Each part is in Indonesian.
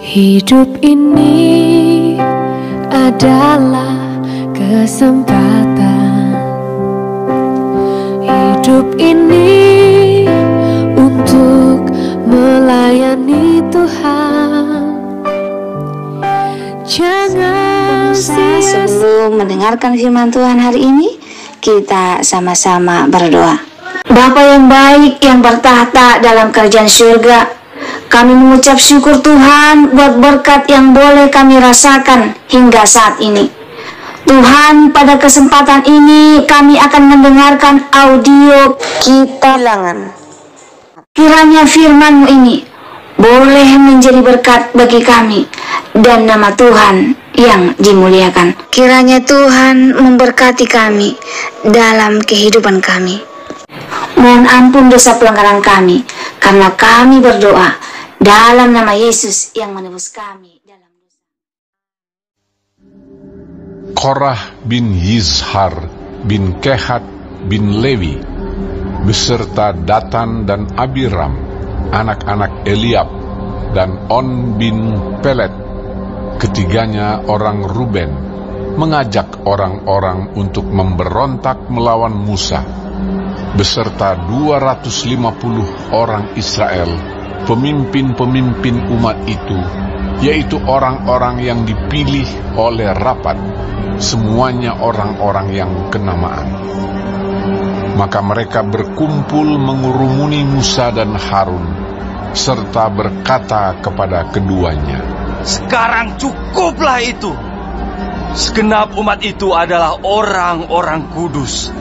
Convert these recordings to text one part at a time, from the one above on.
Hidup ini adalah kesempatan. Hidup ini untuk melayani Tuhan. Jangan sia-sia. Sebelum mendengarkan firman Tuhan hari ini, kita sama-sama berdoa. Bapa yang baik yang bertahta dalam kerajaan surga, kami mengucap syukur Tuhan buat berkat yang boleh kami rasakan hingga saat ini. Tuhan, pada kesempatan ini kami akan mendengarkan audio kita bilangan. Kiranya firman-Mu ini boleh menjadi berkat bagi kami dan nama Tuhan yang dimuliakan. Kiranya Tuhan memberkati kami dalam kehidupan kami. Mohon ampun dosa pelanggaran kami, karena kami berdoa dalam nama Yesus yang menebus kami dalam dosa. Korah bin Yizhar bin Kehat bin Lewi beserta Datan dan Abiram, anak-anak Eliab, dan On bin Pelet, ketiganya orang Ruben, mengajak orang-orang untuk memberontak melawan Musa, beserta 250 orang Israel, pemimpin-pemimpin umat itu, yaitu orang-orang yang dipilih oleh rapat, semuanya orang-orang yang kenamaan. Maka mereka berkumpul mengurumuni Musa dan Harun, serta berkata kepada keduanya, "Sekarang cukuplah itu. Segenap umat itu adalah orang-orang kudus,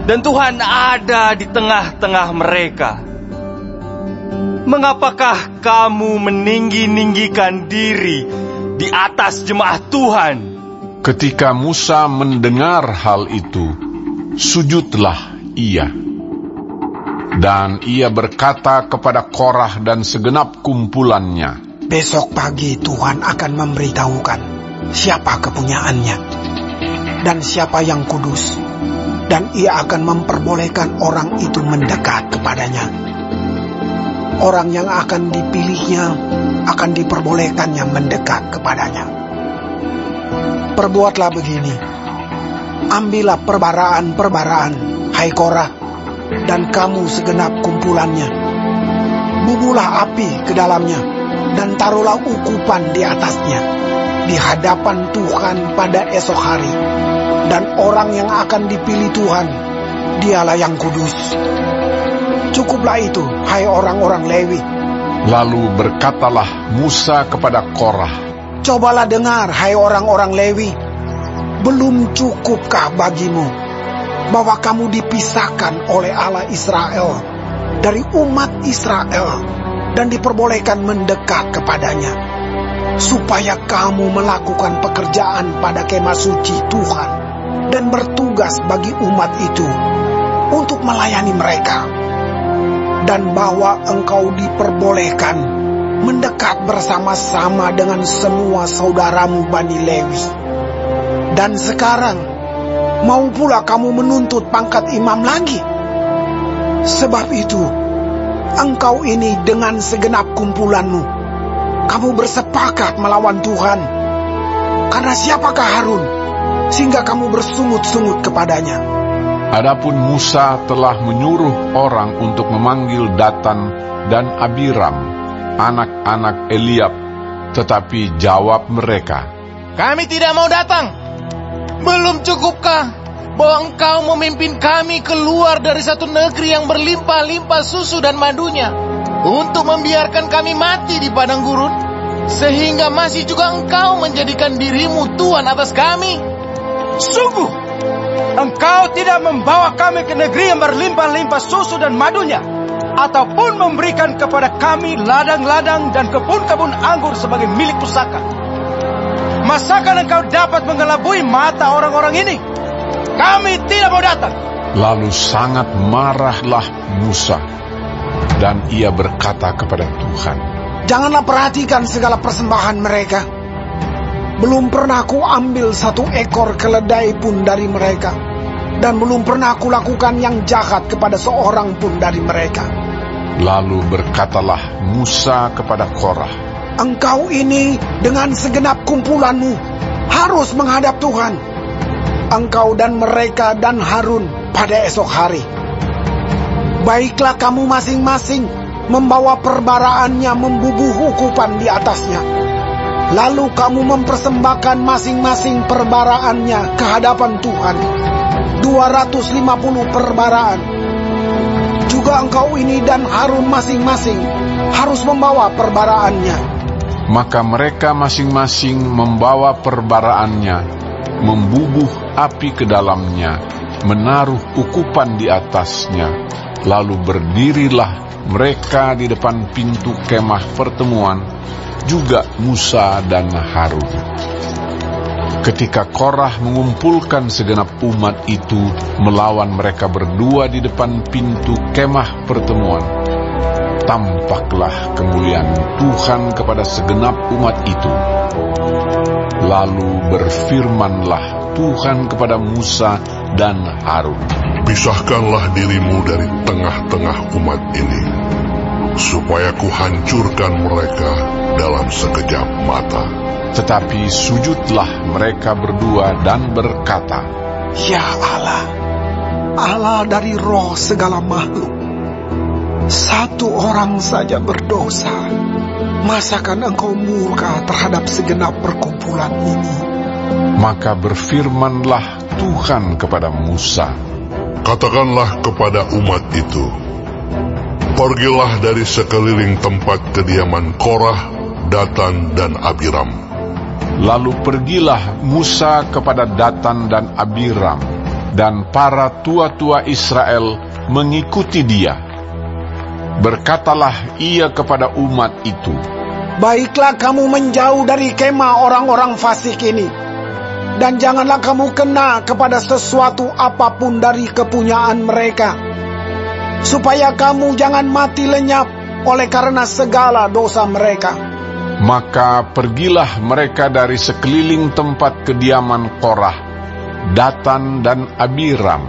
dan Tuhan ada di tengah-tengah mereka. Mengapakah kamu meninggi-ninggikan diri di atas jemaat Tuhan?" Ketika Musa mendengar hal itu, sujudlah ia. Dan ia berkata kepada Korah dan segenap kumpulannya, "Besok pagi Tuhan akan memberitahukan siapa kepunyaannya dan siapa yang kudus, dan ia akan memperbolehkan orang itu mendekat kepadanya. Orang yang akan dipilihnya akan diperbolehkannya mendekat kepadanya. Perbuatlah begini, ambillah perbaraan-perbaraan, hai Korah, dan kamu segenap kumpulannya. Bubuhlah api ke dalamnya, dan taruhlah ukupan di atasnya, di hadapan Tuhan pada esok hari. Dan orang yang akan dipilih Tuhan, dialah yang kudus. Cukuplah itu, hai orang-orang Lewi." Lalu berkatalah Musa kepada Korah, "Cobalah dengar, hai orang-orang Lewi, belum cukupkah bagimu bahwa kamu dipisahkan oleh Allah Israel dari umat Israel dan diperbolehkan mendekat kepadanya, supaya kamu melakukan pekerjaan pada kemah suci Tuhan dan bertugas bagi umat itu untuk melayani mereka, dan bahwa engkau diperbolehkan mendekat bersama-sama dengan semua saudaramu Bani Lewi. Dan sekarang mau pula kamu menuntut pangkat imam lagi? Sebab itu engkau ini dengan segenap kumpulanmu, kamu bersepakat melawan Tuhan. Karena siapakah Harun sehingga kamu bersungut-sungut kepadanya?" Adapun Musa telah menyuruh orang untuk memanggil Datan dan Abiram, anak-anak Eliab, tetapi jawab mereka, "Kami tidak mau datang. Belum cukupkah bahwa engkau memimpin kami keluar dari satu negeri yang berlimpah-limpah susu dan madunya, untuk membiarkan kami mati di padang gurun, sehingga masih juga engkau menjadikan dirimu Tuhan atas kami? Sungguh, engkau tidak membawa kami ke negeri yang berlimpah-limpah susu dan madunya, ataupun memberikan kepada kami ladang-ladang dan kebun-kebun anggur sebagai milik pusaka. Masakan engkau dapat mengelabui mata orang-orang ini? Kami tidak mau datang." Lalu sangat marahlah Musa, dan ia berkata kepada Tuhan, "Janganlah perhatikan segala persembahan mereka. Belum pernah ku ambil satu ekor keledai pun dari mereka, dan belum pernah ku lakukan yang jahat kepada seorang pun dari mereka." Lalu berkatalah Musa kepada Korah, engkau ini dengan segenap kumpulanmu harus menghadap Tuhan, engkau dan mereka dan Harun pada esok hari. Baiklah kamu masing-masing membawa perbaraannya membubuh ukupan di atasnya. Lalu kamu mempersembahkan masing-masing perbaraannya ke hadapan Tuhan, 250 perbaraan. Juga engkau ini dan Harun masing-masing harus membawa perbaraannya. Maka mereka masing-masing membawa perbaraannya, membubuh api ke dalamnya, menaruh ukupan di atasnya. Lalu berdirilah mereka di depan pintu kemah pertemuan, juga Musa dan Harun. Ketika Korah mengumpulkan segenap umat itu melawan mereka berdua di depan pintu kemah pertemuan, tampaklah kemuliaan Tuhan kepada segenap umat itu. Lalu berfirmanlah Tuhan kepada Musa dan Harun, "Pisahkanlah dirimu dari tengah-tengah umat ini, supaya kuhancurkan mereka dalam sekejap mata." Tetapi sujudlah mereka berdua dan berkata, Ya Allah, Allah dari roh segala makhluk, satu orang saja berdosa. Masakan engkau murka terhadap segenap perkumpulan ini? Maka berfirmanlah Tuhan kepada Musa, "Katakanlah kepada umat itu, pergilah dari sekeliling tempat kediaman Korah, Datan, dan Abiram." Lalu pergilah Musa kepada Datan dan Abiram, dan para tua-tua Israel mengikuti dia. Berkatalah ia kepada umat itu, Baiklah kamu menjauh dari kemah orang-orang fasik ini, dan janganlah kamu kena kepada sesuatu apapun dari kepunyaan mereka, supaya kamu jangan mati lenyap oleh karena segala dosa mereka. Maka pergilah mereka dari sekeliling tempat kediaman Korah, Datan dan Abiram.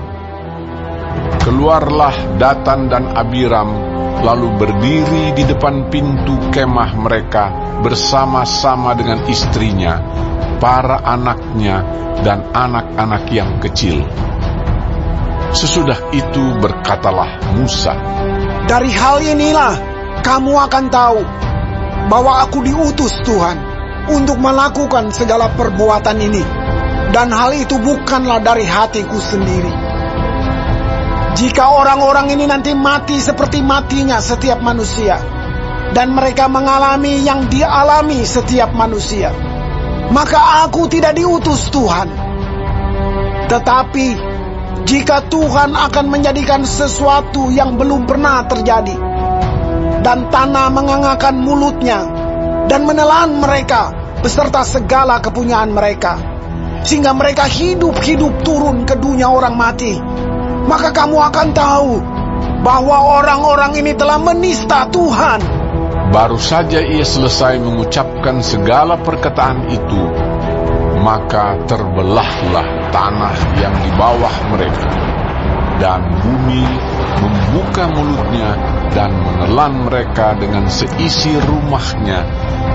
Keluarlah Datan dan Abiram, lalu berdiri di depan pintu kemah mereka bersama-sama dengan istrinya, para anaknya, dan anak-anak yang kecil. Sesudah itu berkatalah Musa, Dari hal inilah kamu akan tahu bahwa aku diutus Tuhan untuk melakukan segala perbuatan ini, dan hal itu bukanlah dari hatiku sendiri. Jika orang-orang ini nanti mati seperti matinya setiap manusia, dan mereka mengalami yang dialami setiap manusia, maka aku tidak diutus Tuhan. Tetapi jika Tuhan akan menjadikan sesuatu yang belum pernah terjadi, dan tanah mengangakan mulutnya dan menelan mereka beserta segala kepunyaan mereka, sehingga mereka hidup-hidup turun ke dunia orang mati, maka kamu akan tahu bahwa orang-orang ini telah menista Tuhan. Baru saja ia selesai mengucapkan segala perkataan itu, maka terbelahlah tanah yang di bawah mereka, dan bumi membuka mulutnya dan menelan mereka dengan seisi rumahnya,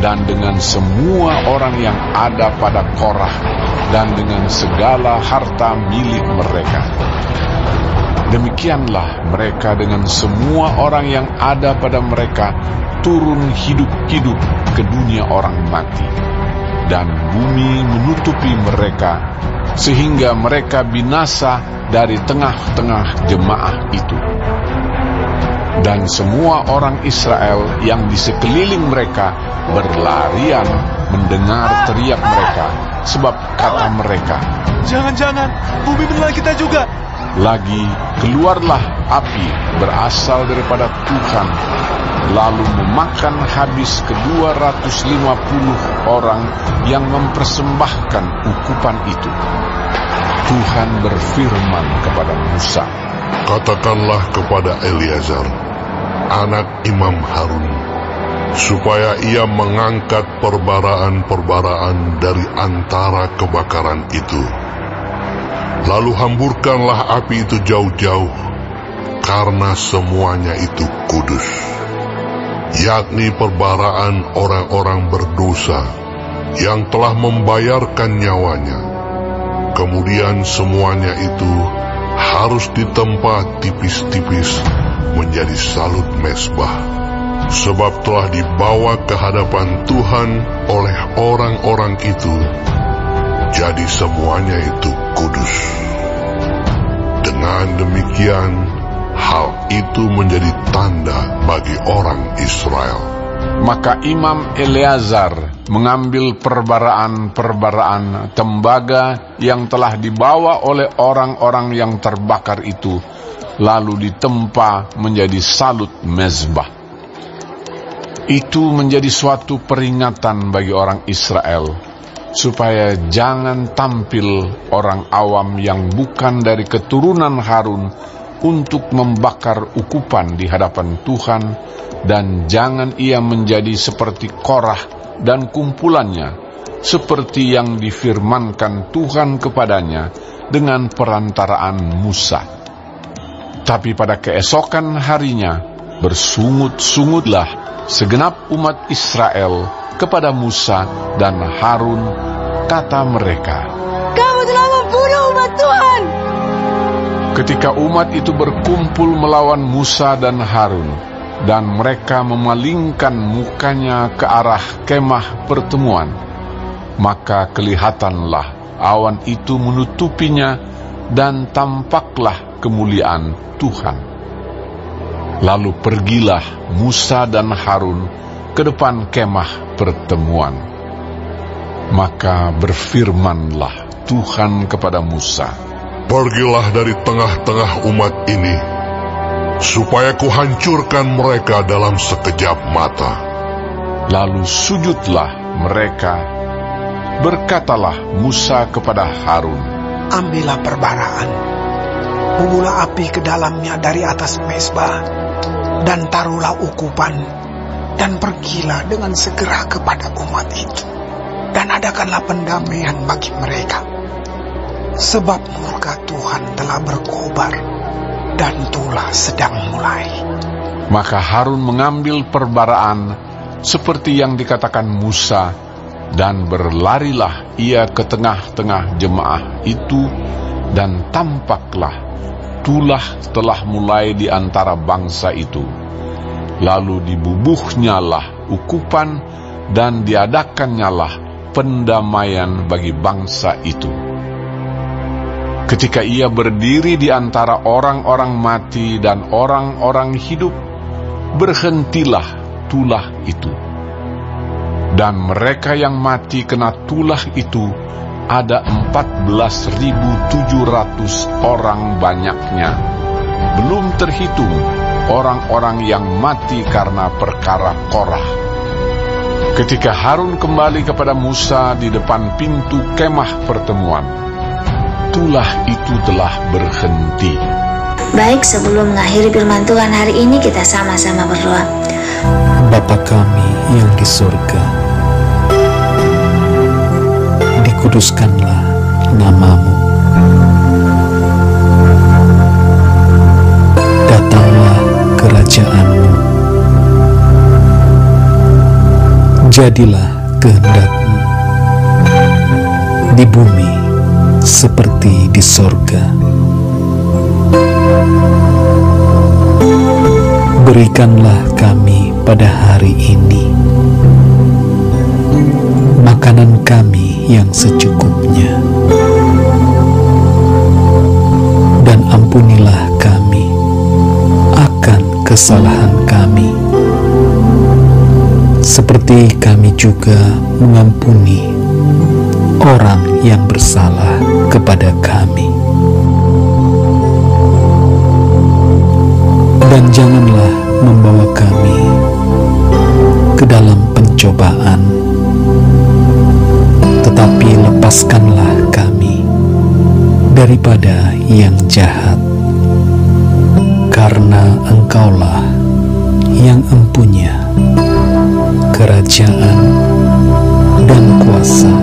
dan dengan semua orang yang ada pada Korah, dan dengan segala harta milik mereka. Demikianlah mereka dengan semua orang yang ada pada mereka turun hidup-hidup ke dunia orang mati, dan bumi menutupi mereka, sehingga mereka binasa dari tengah-tengah jemaah itu. Dan semua orang Israel yang di sekeliling mereka berlarian mendengar teriak mereka, sebab kata mereka, Jangan-jangan bumi menelan kita juga. Lagi keluarlah api berasal daripada Tuhan, lalu memakan habis ke-250 orang yang mempersembahkan ukupan itu. Tuhan berfirman kepada Musa, "Katakanlah kepada Eleazar, anak Imam Harun, supaya ia mengangkat perbaraan-perbaraan dari antara kebakaran itu. Lalu hamburkanlah api itu jauh-jauh, karena semuanya itu kudus. yakni perbaraan orang-orang berdosa yang telah membayarkan nyawanya. Kemudian semuanya itu harus ditempa tipis-tipis menjadi salut mezbah, sebab telah dibawa ke hadapan Tuhan oleh orang-orang itu, jadi semuanya itu kudus. Dengan demikian, hal itu menjadi tanda bagi orang Israel. Maka Imam Eleazar mengambil perbaraan-perbaraan tembaga yang telah dibawa oleh orang-orang yang terbakar itu, lalu ditempa menjadi salut mezbah. Itu menjadi suatu peringatan bagi orang Israel, supaya jangan tampil orang awam yang bukan dari keturunan Harun untuk membakar ukupan di hadapan Tuhan, dan jangan ia menjadi seperti Korah dan kumpulannya, seperti yang difirmankan Tuhan kepadanya dengan perantaraan Musa. Tapi pada keesokan harinya bersungut-sungutlah segenap umat Israel kepada Musa dan Harun, kata mereka, Kamu telah membunuh umat Tuhan. Ketika umat itu berkumpul melawan Musa dan Harun, dan mereka memalingkan mukanya ke arah kemah pertemuan, maka kelihatanlah awan itu menutupinya, dan tampaklah kemuliaan Tuhan. Lalu pergilah Musa dan Harun ke depan kemah pertemuan. Maka berfirmanlah Tuhan kepada Musa, Pergilah dari tengah-tengah umat ini, supaya kuhancurkan mereka dalam sekejap mata. Lalu sujudlah mereka. Berkatalah Musa kepada Harun, Ambillah perbaraan, bubuhlah api ke dalamnya dari atas mezbah, dan taruhlah ukupan, dan pergilah dengan segera kepada umat itu, dan adakanlah pendamaian bagi mereka. Sebab murka Tuhan telah berkobar, dan tulah sedang mulai. Maka Harun mengambil perbaraan seperti yang dikatakan Musa, dan berlarilah ia ke tengah-tengah jemaah itu, dan tampaklah tulah telah mulai di antara bangsa itu. Lalu dibubuhnyalah ukupan, dan diadakannyalah pendamaian bagi bangsa itu. Ketika ia berdiri di antara orang-orang mati dan orang-orang hidup, berhentilah tulah itu. Dan mereka yang mati kena tulah itu ada 14.700 orang banyaknya, belum terhitung orang-orang yang mati karena perkara Korah. Ketika Harun kembali kepada Musa di depan pintu kemah pertemuan, tulah itu telah berhenti. Baik, sebelum mengakhiri firman Tuhan hari ini, kita sama-sama berdoa. Bapa kami yang di surga, dikuduskanlah nama-Mu. Datanglah kerajaan-Mu. Jadilah kehendak-Mu di bumi seperti di sorga. Berikanlah kami pada hari ini makanan kami yang secukupnya, dan ampunilah kami akan kesalahan kami, seperti kami juga mengampuni orang yang bersalah kepada kami. Dan janganlah membawa kami ke dalam pencobaan, tetapi lepaskanlah kami daripada yang jahat, karena Engkaulah yang empunya kerajaan dan kuasa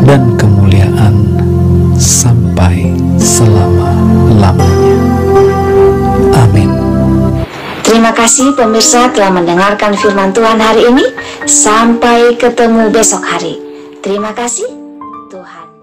dan kemuliaan sampai selama-lamanya. Amin. Terima kasih pemirsa telah mendengarkan firman Tuhan hari ini. Sampai ketemu besok hari. Terima kasih, Tuhan.